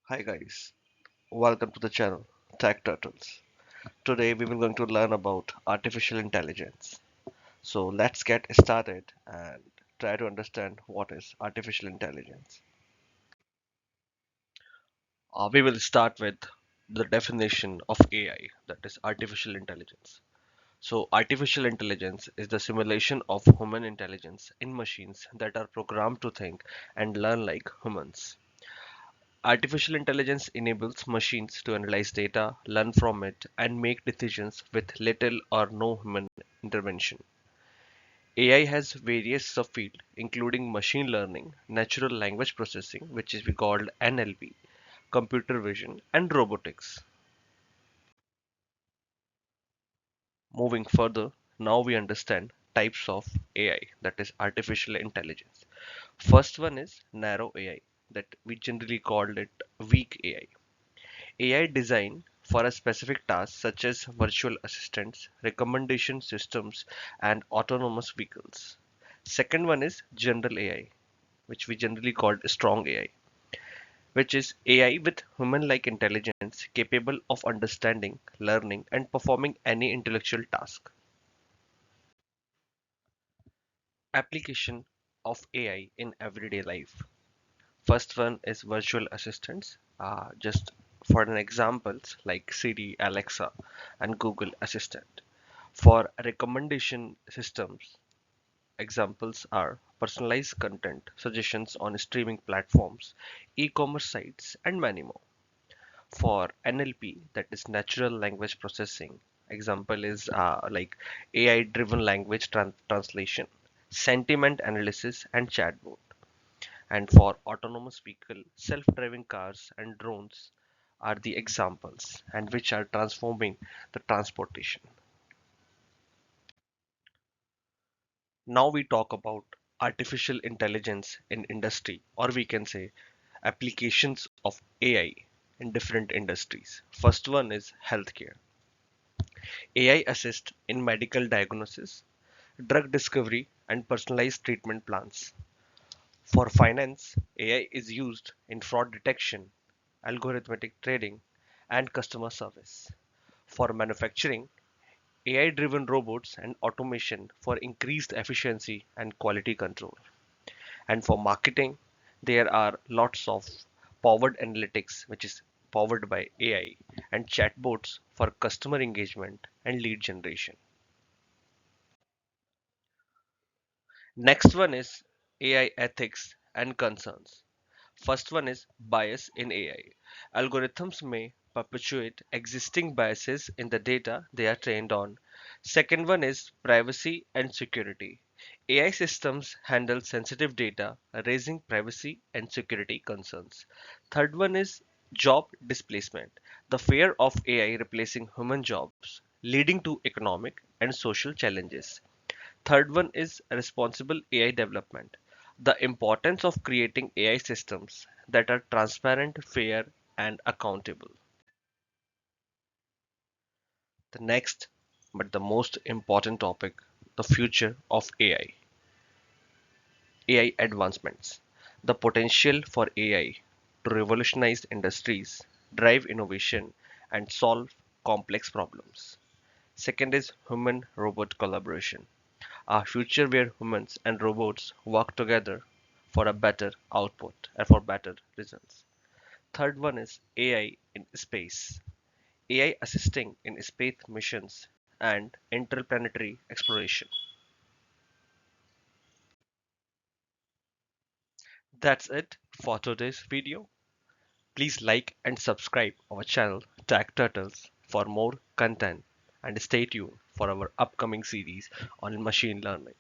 Hi guys, welcome to the channel Tech Turtles. Today we will going to learn about artificial intelligence. So let's get started and try to understand what is artificial intelligence. We will start with the definition of AI, that is artificial intelligence. So artificial intelligence is the simulation of human intelligence in machines that are programmed to think and learn like humans. Artificial intelligence enables machines to analyze data, learn from it, and make decisions with little or no human intervention. AI has various subfields, including machine learning, natural language processing, which is we called NLP, computer vision, and robotics. Moving further, now we understand types of AI, that is artificial intelligence. First one is narrow AI, that we generally called it weak AI. AI designed for a specific task such as virtual assistants, recommendation systems, and autonomous vehicles. Second one is general AI, which we generally call strong AI, which is AI with human-like intelligence capable of understanding, learning, and performing any intellectual task. Application of AI in everyday life. First one is virtual assistants. Just for an examples like Siri, Alexa, and Google Assistant. For recommendation systems, examples are personalized content suggestions on streaming platforms, e-commerce sites, and many more. For NLP, that is natural language processing, example is like AI-driven language translation, sentiment analysis, and chatbot. And for autonomous vehicle, self-driving cars and drones are the examples and which are transforming the transportation. Now we talk about artificial intelligence in industry, or we can say applications of AI in different industries. First one is healthcare. AI assist in medical diagnosis, drug discovery, and personalized treatment plans. For finance, AI is used in fraud detection, algorithmic trading, and customer service. For manufacturing, AI-driven robots and automation for increased efficiency and quality control. And for marketing, there are lots of powered analytics, which is powered by AI, and chatbots for customer engagement and lead generation. Next one is AI ethics and concerns. First one is bias in AI. Algorithms may perpetuate existing biases in the data they are trained on. Second one is privacy and security. AI systems handle sensitive data, raising privacy and security concerns. Third one is job displacement. The fear of AI replacing human jobs, leading to economic and social challenges. Third one is responsible AI development. The importance of creating AI systems that are transparent, fair, and accountable. The next, but the most important topic, the future of AI. AI advancements. The potential for AI to revolutionize industries, drive innovation, and solve complex problems. Second is human robot collaboration. A future where humans and robots work together for a better output and for better results. Third one is AI in space. AI assisting in space missions and interplanetary exploration. That's it for today's video. Please like and subscribe our channel Tech Turtles for more content and stay tuned for our upcoming series on machine learning.